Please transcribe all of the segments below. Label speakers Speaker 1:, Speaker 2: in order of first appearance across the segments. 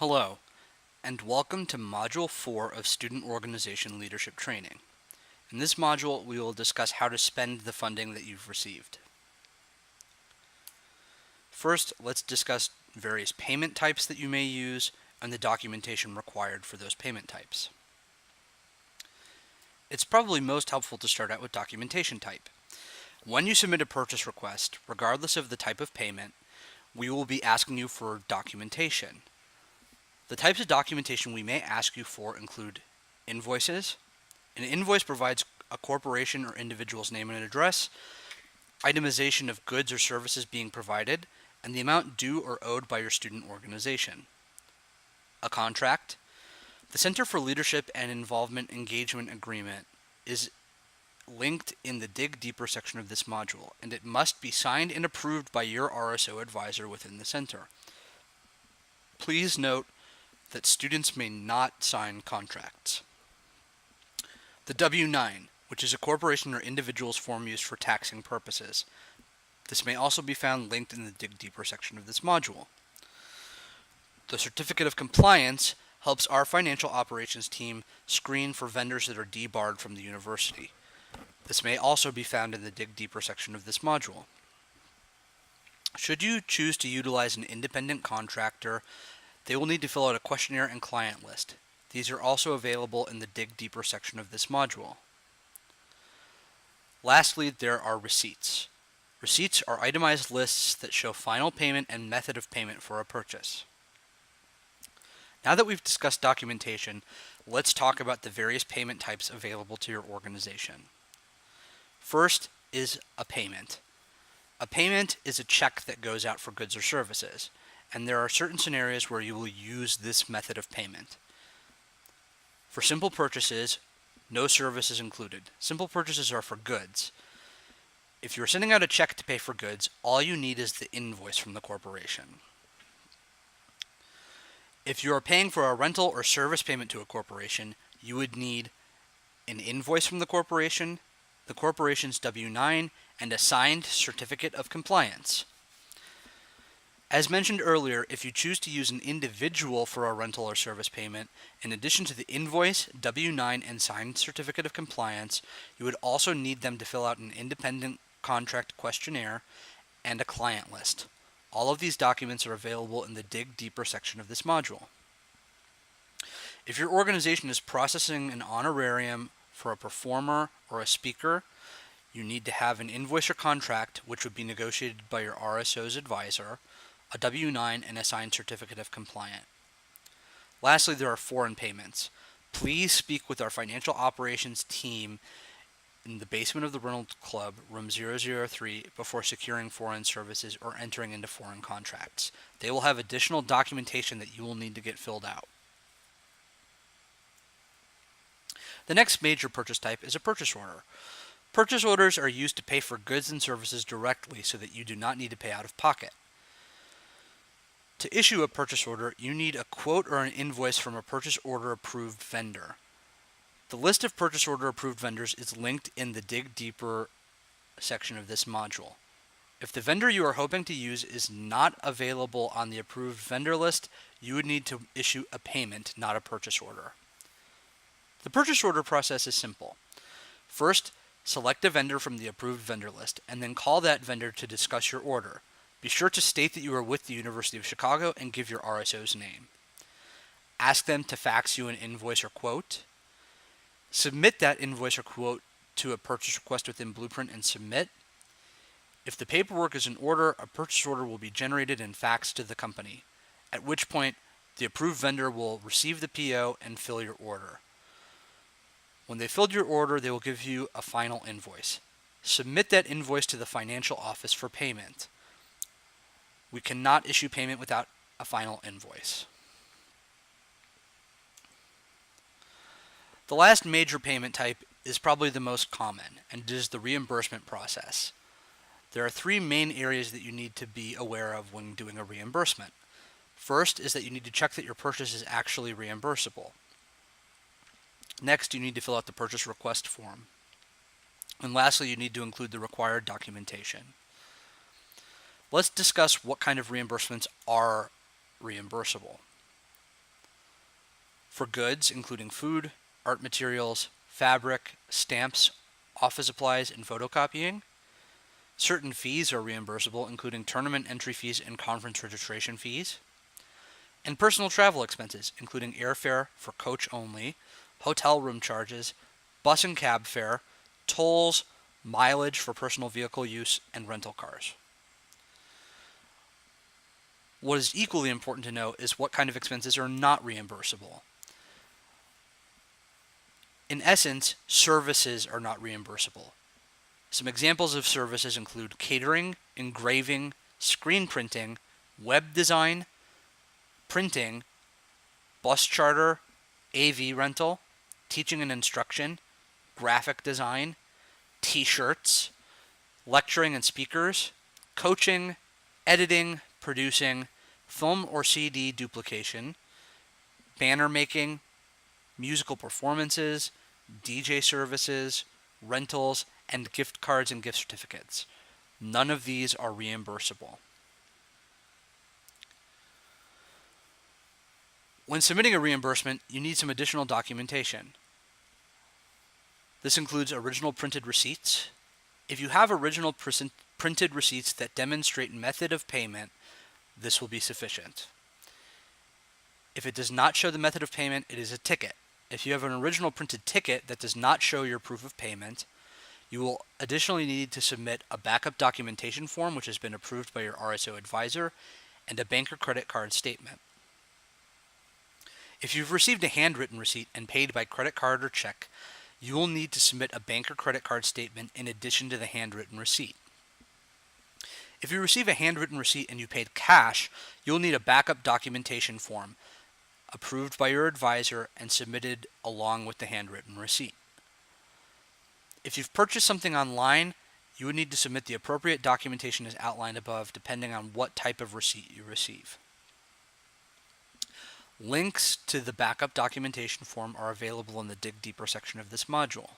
Speaker 1: Hello, and welcome to Module 4 of Student Organization Leadership Training. In this module, we will discuss how to spend the funding that you've received. First, let's discuss various payment types that you may use and the documentation required for those payment types. It's probably most helpful to start out with documentation type. When you submit a purchase request, regardless of the type of payment, we will be asking you for documentation. The types of documentation we may ask you for include invoices. An invoice provides a corporation or individual's name and address, itemization of goods or services being provided, and the amount due or owed by your student organization. A contract. The Center for Leadership and Involvement Engagement Agreement is linked in the Dig Deeper section of this module, and it must be signed and approved by your RSO advisor within the center. Please note that students may not sign contracts. The W-9, which is a corporation or individual's form used for taxing purposes. This may also be found linked in the Dig Deeper section of this module. The Certificate of Compliance helps our financial operations team screen for vendors that are debarred from the university. This may also be found in the Dig Deeper section of this module. Should you choose to utilize an independent contractor, they will need to fill out a questionnaire and client list. These are also available in the Dig Deeper section of this module. Lastly, there are receipts. Receipts are itemized lists that show final payment and method of payment for a purchase. Now that we've discussed documentation, let's talk about the various payment types available to your organization. First is a payment. A payment is a check that goes out for goods or services, and there are certain scenarios where you will use this method of payment. For simple purchases, no service is included. Simple purchases are for goods. If you're sending out a check to pay for goods, all you need is the invoice from the corporation. If you are paying for a rental or service payment to a corporation, you would need an invoice from the corporation's W-9, and a signed certificate of compliance. As mentioned earlier, if you choose to use an individual for a rental or service payment, in addition to the invoice, W-9, and signed certificate of compliance, you would also need them to fill out an independent contract questionnaire and a client list. All of these documents are available in the Dig Deeper section of this module. If your organization is processing an honorarium for a performer or a speaker, you need to have an invoice or contract, which would be negotiated by your RSO's advisor, a W-9, and a signed certificate of compliance. Lastly, there are foreign payments. Please speak with our financial operations team in the basement of the Reynolds Club, room 003, before securing foreign services or entering into foreign contracts. They will have additional documentation that you will need to get filled out. The next major purchase type is a purchase order. Purchase orders are used to pay for goods and services directly so that you do not need to pay out of pocket. To issue a purchase order, you need a quote or an invoice from a purchase order approved vendor. The list of purchase order approved vendors is linked in the Dig Deeper section of this module. If the vendor you are hoping to use is not available on the approved vendor list, you would need to issue a payment, not a purchase order. The purchase order process is simple. First, select a vendor from the approved vendor list, and then call that vendor to discuss your order. Be sure to state that you are with the University of Chicago and give your RSO's name. Ask them to fax you an invoice or quote. Submit that invoice or quote to a purchase request within Blueprint and submit. If the paperwork is in order, a purchase order will be generated and faxed to the company, at which point the approved vendor will receive the PO and fill your order. When they filled your order, they will give you a final invoice. Submit that invoice to the financial office for payment. We cannot issue payment without a final invoice. The last major payment type is probably the most common, and it is the reimbursement process. There are three main areas that you need to be aware of when doing a reimbursement. First is that you need to check that your purchase is actually reimbursable. Next, you need to fill out the purchase request form. And lastly, you need to include the required documentation. Let's discuss what kind of reimbursements are reimbursable. For goods, including food, art materials, fabric, stamps, office supplies, and photocopying, certain fees are reimbursable, including tournament entry fees and conference registration fees, and personal travel expenses, including airfare for coach only, hotel room charges, bus and cab fare, tolls, mileage for personal vehicle use, and rental cars. What is equally important to note is what kind of expenses are not reimbursable. In essence, services are not reimbursable. Some examples of services include catering, engraving, screen printing, web design, printing, bus charter, AV rental, teaching and instruction, graphic design, t-shirts, lecturing and speakers, coaching, editing, producing, film or CD duplication, banner making, musical performances, DJ services, rentals, and gift cards and gift certificates. None of these are reimbursable. When submitting a reimbursement, you need some additional documentation. This includes original printed receipts. If you have original printed receipts that demonstrate method of payment, this will be sufficient. If it does not show the method of payment, it is a ticket. If you have an original printed ticket that does not show your proof of payment, you will additionally need to submit a backup documentation form which has been approved by your RSO advisor and a bank or credit card statement. If you've received a handwritten receipt and paid by credit card or check, you will need to submit a bank or credit card statement in addition to the handwritten receipt. If you receive a handwritten receipt and you paid cash, you'll need a backup documentation form approved by your advisor and submitted along with the handwritten receipt. If you've purchased something online, you would need to submit the appropriate documentation as outlined above, depending on what type of receipt you receive. Links to the backup documentation form are available in the Dig Deeper section of this module.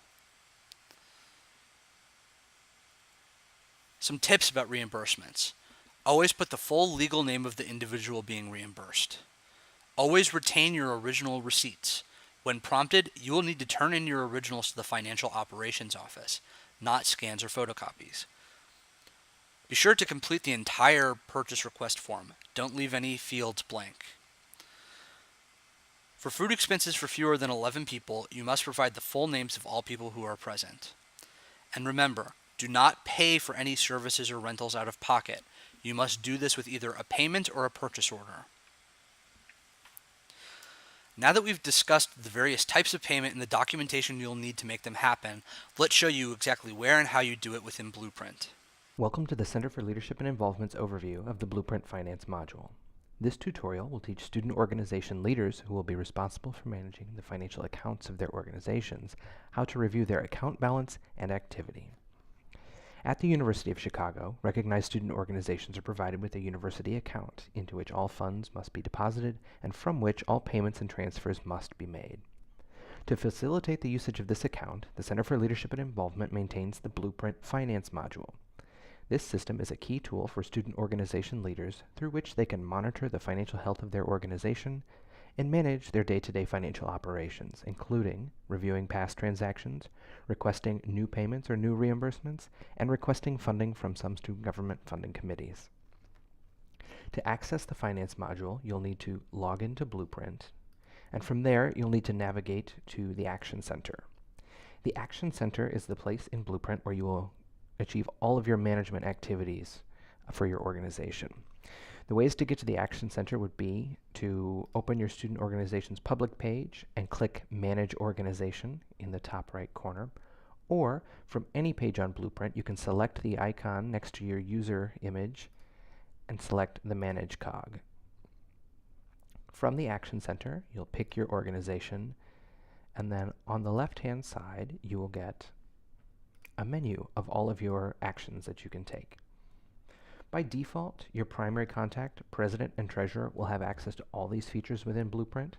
Speaker 1: Some tips about reimbursements. Always put the full legal name of the individual being reimbursed. Always retain your original receipts. When prompted, you will need to turn in your originals to the Financial Operations Office, not scans or photocopies. Be sure to complete the entire purchase request form. Don't leave any fields blank. For food expenses for fewer than 11 people, you must provide the full names of all people who are present. And remember, do not pay for any services or rentals out of pocket. You must do this with either a payment or a purchase order. Now that we've discussed the various types of payment and the documentation you'll need to make them happen, let's show you exactly where and how you do it within Blueprint.
Speaker 2: Welcome to the Center for Leadership and Involvement's overview of the Blueprint Finance module. This tutorial will teach student organization leaders who will be responsible for managing the financial accounts of their organizations how to review their account balance and activity. At the University of Chicago, recognized student organizations are provided with a university account into which all funds must be deposited and from which all payments and transfers must be made. To facilitate the usage of this account, the Center for Leadership and Involvement maintains the Blueprint Finance module. This system is a key tool for student organization leaders through which they can monitor the financial health of their organization and manage their day-to-day financial operations, including reviewing past transactions, requesting new payments or new reimbursements, and requesting funding from some student government funding committees. To access the finance module, you'll need to log into Blueprint, and from there, you'll need to navigate to the Action Center. The Action Center is the place in Blueprint where you will achieve all of your management activities for your organization. The ways to get to the Action Center would be to open your student organization's public page and click Manage Organization in the top right corner, or from any page on Blueprint, you can select the icon next to your user image and select the Manage cog. From the Action Center, you'll pick your organization, and then on the left-hand side, you will get a menu of all of your actions that you can take. By default, your primary contact, president and treasurer, will have access to all these features within Blueprint.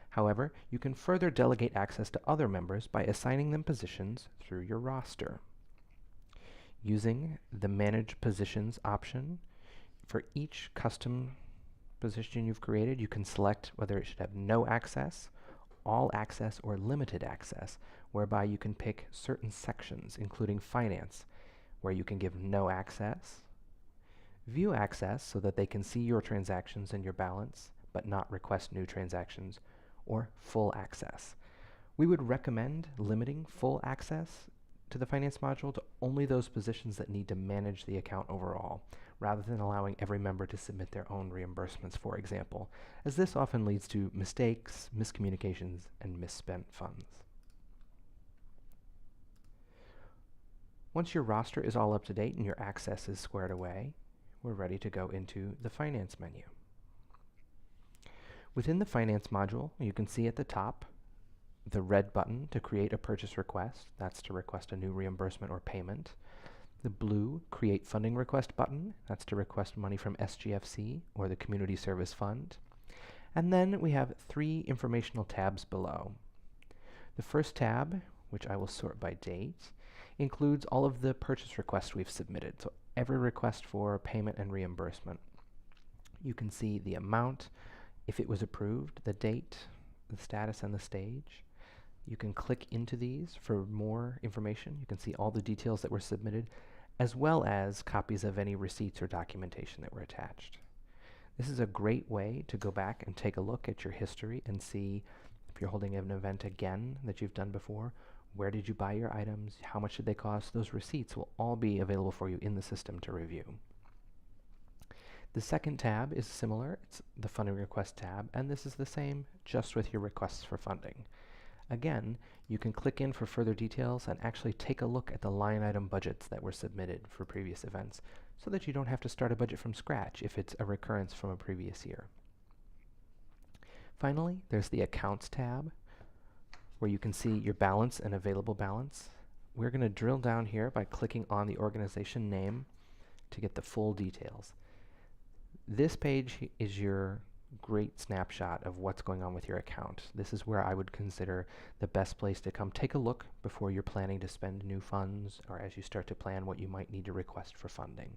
Speaker 2: However, you can further delegate access to other members by assigning them positions through your roster. Using the Manage Positions option, for each custom position you've created, you can select whether it should have no access all access or limited access, whereby you can pick certain sections, including finance, where you can give no access, view access so that they can see your transactions and your balance, but not request new transactions, or full access. We would recommend limiting full access to the finance module to only those positions that need to manage the account overall, rather than allowing every member to submit their own reimbursements, for example, as this often leads to mistakes, miscommunications, and misspent funds. Once your roster is all up to date and your access is squared away, we're ready to go into the Finance menu. Within the Finance module, you can see at the top the red button to create a purchase request. That's to request a new reimbursement or payment. The blue Create Funding Request button. That's to request money from SGFC or the Community Service Fund. And then we have 3 informational tabs below. The first tab, which I will sort by date, includes all of the purchase requests we've submitted, so every request for payment and reimbursement. You can see the amount, if it was approved, the date, the status, and the stage. You can click into these for more information. You can see all the details that were submitted, as well as copies of any receipts or documentation that were attached. This is a great way to go back and take a look at your history and see if you're holding an event again that you've done before, where did you buy your items, how much did they cost. Those receipts will all be available for you in the system to review. The second tab is similar. It's the Funding Request tab, and this is the same, just with your requests for funding. Again, you can click in for further details and actually take a look at the line item budgets that were submitted for previous events, so that you don't have to start a budget from scratch if it's a recurrence from a previous year. Finally, there's the Accounts tab, where you can see your balance and available balance. We're going to drill down here by clicking on the organization name to get the full details. This page is your great snapshot of what's going on with your account. This is where I would consider the best place to come take a look before you're planning to spend new funds, or as you start to plan what you might need to request for funding.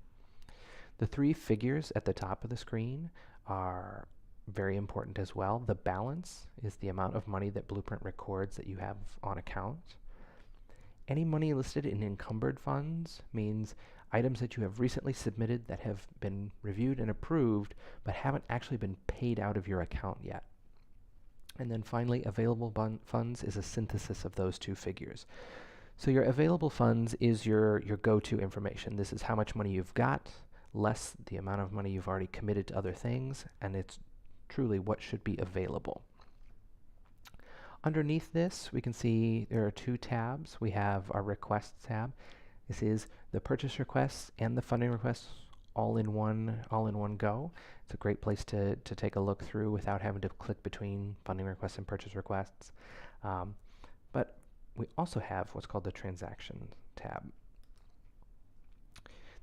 Speaker 2: The 3 figures at the top of the screen are very important as well. The balance is the amount of money that Blueprint records that you have on account. Any money listed in encumbered funds means items that you have recently submitted that have been reviewed and approved but haven't actually been paid out of your account yet. And then finally, available funds is a synthesis of those 2 figures. So your available funds is your go-to information. This is how much money you've got, less the amount of money you've already committed to other things, and it's truly what should be available. Underneath this, we can see there are 2 tabs. We have our Requests tab. This is the purchase requests and the funding requests all in one go. It's a great place to take a look through without having to click between funding requests and purchase requests. But we also have what's called the Transactions tab.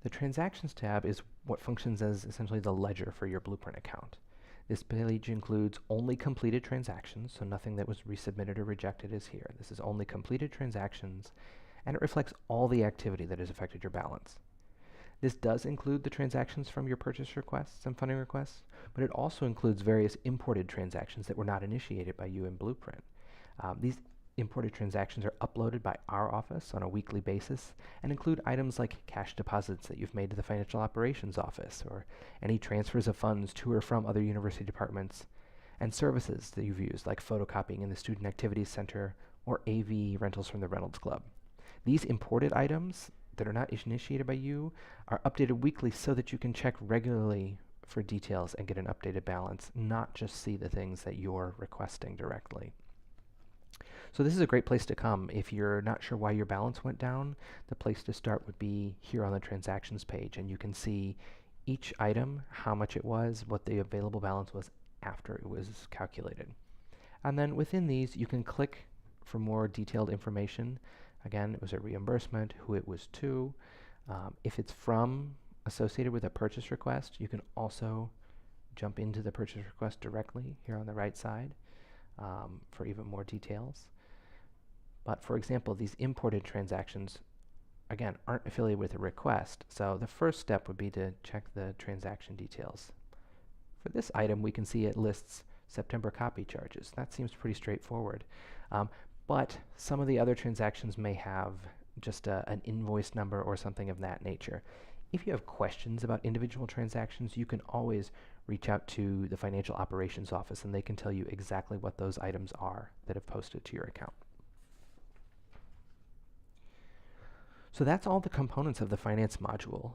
Speaker 2: The Transactions tab is what functions as essentially the ledger for your Blueprint account. This page includes only completed transactions, so nothing that was resubmitted or rejected is here. This is only completed transactions, and it reflects all the activity that has affected your balance. This does include the transactions from your purchase requests and funding requests, but it also includes various imported transactions that were not initiated by you in Blueprint. These imported transactions are uploaded by our office on a weekly basis and include items like cash deposits that you've made to the Financial Operations Office, or any transfers of funds to or from other university departments, and services that you've used, like photocopying in the Student Activities Center or AV rentals from the Reynolds Club. These imported items that are not initiated by you are updated weekly so that you can check regularly for details and get an updated balance, not just see the things that you're requesting directly. So this is a great place to come. If you're not sure why your balance went down, the place to start would be here on the Transactions page, and you can see each item, how much it was, what the available balance was after it was calculated. And then within these, you can click for more detailed information. Again, it was a reimbursement, who it was to. If it's from associated with a purchase request, you can also jump into the purchase request directly here on the right side for even more details. But for example, these imported transactions, again, aren't affiliated with a request. So the first step would be to check the transaction details. For this item, we can see it lists September copy charges. That seems pretty straightforward. But some of the other transactions may have just an invoice number or something of that nature. If you have questions about individual transactions, you can always reach out to the Financial Operations Office and they can tell you exactly what those items are that have posted to your account. So that's all the components of the finance module.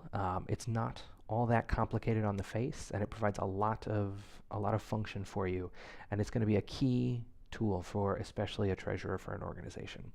Speaker 2: It's not all that complicated on the face, and it provides a lot of function for you, and it's going to be a key tool for especially a treasurer for an organization.